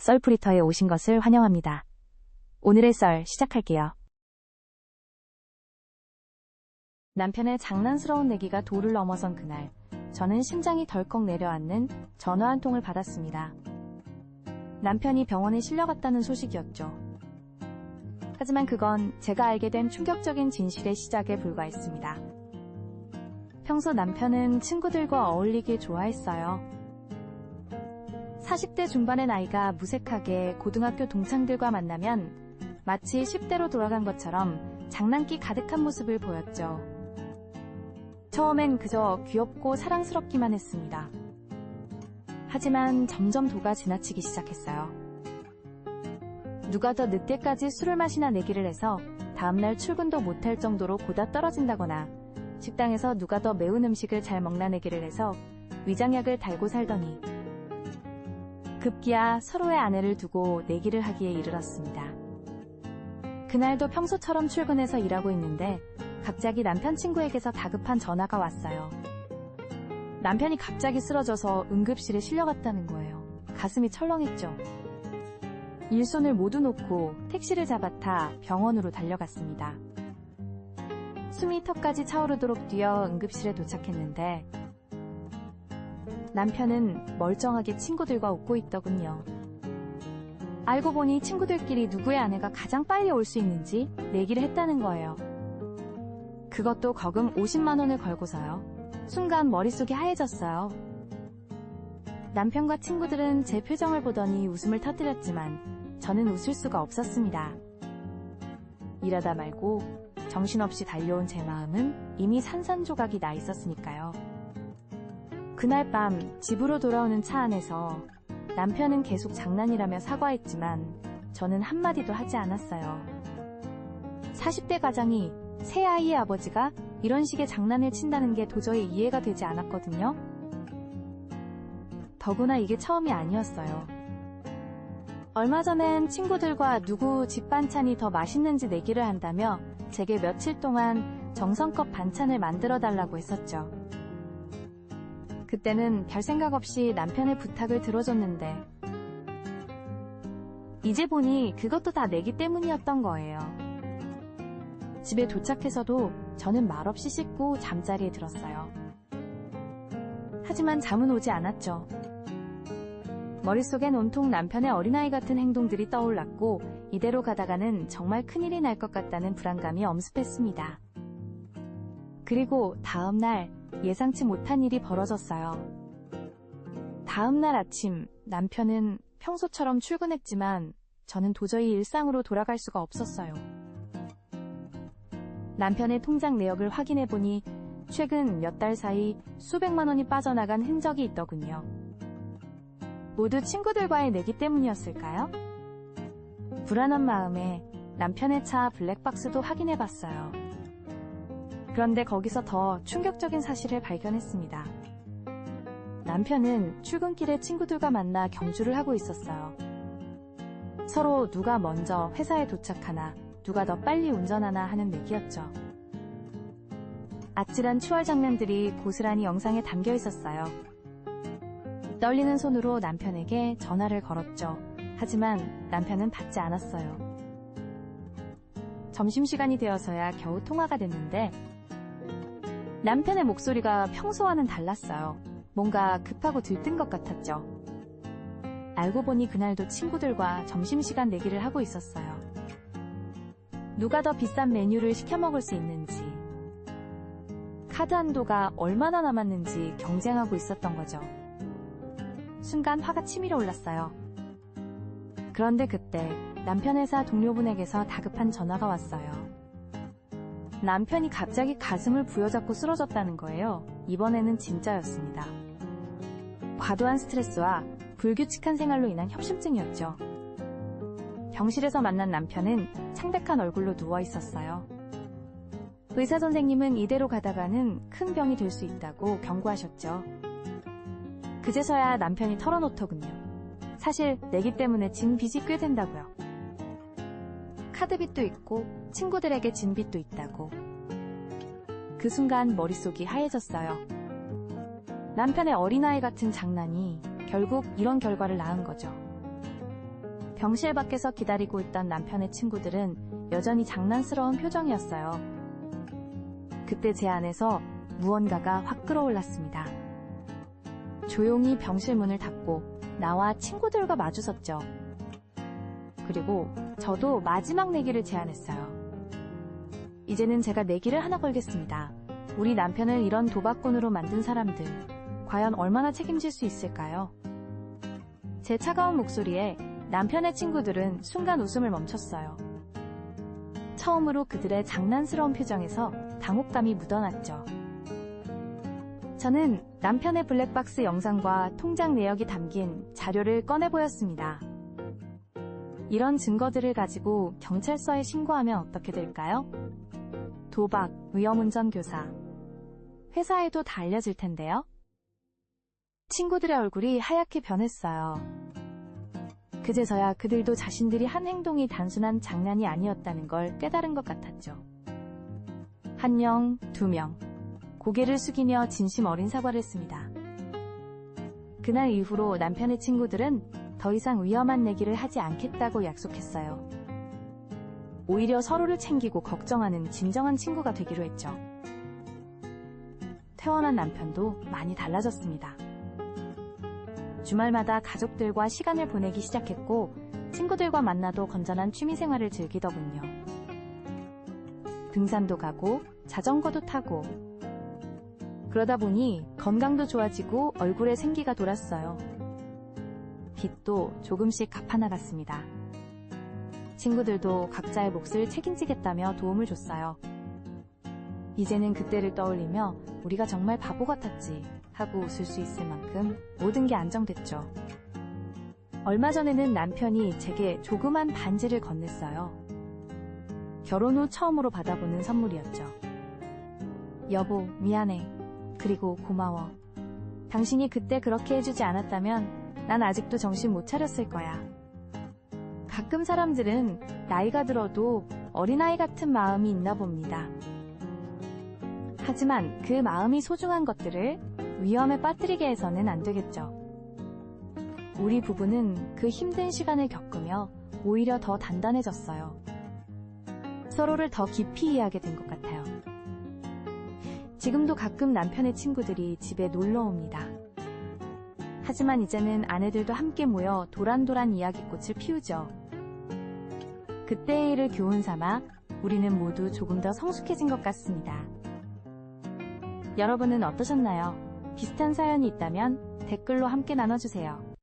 썰풀이터에 오신 것을 환영합니다. 오늘의 썰 시작할게요. 남편의 장난스러운 내기가 도를 넘어선 그날, 저는 심장이 덜컥 내려앉는 전화 한 통을 받았습니다. 남편이 병원에 실려갔다는 소식이었죠. 하지만 그건 제가 알게 된 충격적인 진실의 시작에 불과했습니다. 평소 남편은 친구들과 어울리길 좋아했어요. 40대 중반의 나이가 무색하게 고등학교 동창들과 만나면 마치 10대로 돌아간 것처럼 장난기 가득한 모습을 보였죠. 처음엔 그저 귀엽고 사랑스럽기만 했습니다. 하지만 점점 도가 지나치기 시작했어요. 누가 더 늦게까지 술을 마시나 내기를 해서 다음날 출근도 못할 정도로 보다 떨어진다거나, 식당에서 누가 더 매운 음식을 잘 먹나 내기를 해서 위장약을 달고 살더니 급기야 서로의 아내를 두고 내기를 하기에 이르렀습니다. 그날도 평소처럼 출근해서 일하고 있는데 갑자기 남편 친구에게서 다급한 전화가 왔어요. 남편이 갑자기 쓰러져서 응급실에 실려갔다는 거예요. 가슴이 철렁했죠. 일손을 모두 놓고 택시를 잡아 병원으로 달려갔습니다. 숨이 턱까지 차오르도록 뛰어 응급실에 도착했는데 남편은 멀쩡하게 친구들과 웃고 있더군요. 알고 보니 친구들끼리 누구의 아내가 가장 빨리 올 수 있는지 내기를 했다는 거예요. 그것도 거금 50만 원을 걸고서요. 순간 머릿속이 하얘졌어요. 남편과 친구들은 제 표정을 보더니 웃음을 터뜨렸지만 저는 웃을 수가 없었습니다. 이러다 말고 정신없이 달려온 제 마음은 이미 산산조각이 나 있었으니까요. 그날 밤 집으로 돌아오는 차 안에서 남편은 계속 장난이라며 사과했지만 저는 한마디도 하지 않았어요. 40대 가장이 새 아이의 아버지가 이런 식의 장난을 친다는 게 도저히 이해가 되지 않았거든요. 더구나 이게 처음이 아니었어요. 얼마 전엔 친구들과 누구 집 반찬이 더 맛있는지 내기를 한다며 제게 며칠 동안 정성껏 반찬을 만들어 달라고 했었죠. 그때는 별 생각 없이 남편의 부탁을 들어줬는데 이제 보니 그것도 다 내기 때문이었던 거예요. 집에 도착해서도 저는 말없이 씻고 잠자리에 들었어요. 하지만 잠은 오지 않았죠. 머릿속엔 온통 남편의 어린아이 같은 행동들이 떠올랐고 이대로 가다가는 정말 큰일이 날 것 같다는 불안감이 엄습했습니다. 그리고 다음 날 예상치 못한 일이 벌어졌어요. 다음 날 아침 남편은 평소처럼 출근했지만 저는 도저히 일상으로 돌아갈 수가 없었어요. 남편의 통장 내역을 확인해보니 최근 몇 달 사이 수백만 원이 빠져나간 흔적이 있더군요. 모두 친구들과의 내기 때문이었을까요? 불안한 마음에 남편의 차 블랙박스도 확인해봤어요. 그런데 거기서 더 충격적인 사실을 발견했습니다. 남편은 출근길에 친구들과 만나 경주를 하고 있었어요. 서로 누가 먼저 회사에 도착하나, 누가 더 빨리 운전하나 하는 내기였죠. 아찔한 추월 장면들이 고스란히 영상에 담겨 있었어요. 떨리는 손으로 남편에게 전화를 걸었죠. 하지만 남편은 받지 않았어요. 점심시간이 되어서야 겨우 통화가 됐는데 남편의 목소리가 평소와는 달랐어요. 뭔가 급하고 들뜬 것 같았죠. 알고 보니 그날도 친구들과 점심시간 내기를 하고 있었어요. 누가 더 비싼 메뉴를 시켜 먹을 수 있는지, 카드 한도가 얼마나 남았는지 경쟁하고 있었던 거죠. 순간 화가 치밀어 올랐어요. 그런데 그때 남편 회사 동료분에게서 다급한 전화가 왔어요. 남편이 갑자기 가슴을 부여잡고 쓰러졌다는 거예요. 이번에는 진짜였습니다. 과도한 스트레스와 불규칙한 생활로 인한 협심증이었죠. 병실에서 만난 남편은 창백한 얼굴로 누워 있었어요. 의사 선생님은 이대로 가다가는 큰 병이 될 수 있다고 경고하셨죠. 그제서야 남편이 털어놓더군요. 사실 내기 때문에 진 빚이 꽤 된다고요. 카드빚도 있고 친구들에게 진 빚도 있다고. 그 순간 머릿속이 하얘졌어요. 남편의 어린아이 같은 장난이 결국 이런 결과를 낳은 거죠. 병실 밖에서 기다리고 있던 남편의 친구들은 여전히 장난스러운 표정이었어요. 그때 제 안에서 무언가가 확 끌어올랐습니다. 조용히 병실 문을 닫고 나와 친구들과 마주섰죠. 그리고 저도 마지막 내기를 제안했어요. 이제는 제가 내기를 하나 걸겠습니다. 우리 남편을 이런 도박꾼으로 만든 사람들, 과연 얼마나 책임질 수 있을까요? 제 차가운 목소리에 남편의 친구들은 순간 웃음을 멈췄어요. 처음으로 그들의 장난스러운 표정에서 당혹감이 묻어났죠. 저는 남편의 블랙박스 영상과 통장 내역이 담긴 자료를 꺼내 보였습니다. 이런 증거들을 가지고 경찰서에 신고하면 어떻게 될까요? 도박, 위험운전 교사. 회사에도 다 알려질 텐데요. 친구들의 얼굴이 하얗게 변했어요. 그제서야 그들도 자신들이 한 행동이 단순한 장난이 아니었다는 걸 깨달은 것 같았죠. 1명, 2명. 고개를 숙이며 진심 어린 사과를 했습니다. 그날 이후로 남편의 친구들은 더 이상 위험한 내기를 하지 않겠다고 약속했어요. 오히려 서로를 챙기고 걱정하는 진정한 친구가 되기로 했죠. 퇴원한 남편도 많이 달라졌습니다. 주말마다 가족들과 시간을 보내기 시작했고 친구들과 만나도 건전한 취미생활을 즐기더군요. 등산도 가고 자전거도 타고 그러다 보니 건강도 좋아지고 얼굴에 생기가 돌았어요. 빚도 조금씩 갚아나갔습니다. 친구들도 각자의 몫을 책임지겠다며 도움을 줬어요. 이제는 그때를 떠올리며 우리가 정말 바보 같았지 하고 웃을 수 있을 만큼 모든 게 안정됐죠. 얼마 전에는 남편이 제게 조그만 반지를 건넸어요. 결혼 후 처음으로 받아보는 선물이었죠. 여보, 미안해. 그리고 고마워. 당신이 그때 그렇게 해주지 않았다면 난 아직도 정신 못 차렸을 거야. 가끔 사람들은 나이가 들어도 어린아이 같은 마음이 있나 봅니다. 하지만 그 마음이 소중한 것들을 위험에 빠뜨리게 해서는 안 되겠죠. 우리 부부는 그 힘든 시간을 겪으며 오히려 더 단단해졌어요. 서로를 더 깊이 이해하게 된 것 같아요. 지금도 가끔 남편의 친구들이 집에 놀러 옵니다. 하지만 이제는 아내들도 함께 모여 도란도란 이야기꽃을 피우죠. 그때의 일을 교훈 삼아 우리는 모두 조금 더 성숙해진 것 같습니다. 여러분은 어떠셨나요? 비슷한 사연이 있다면 댓글로 함께 나눠주세요.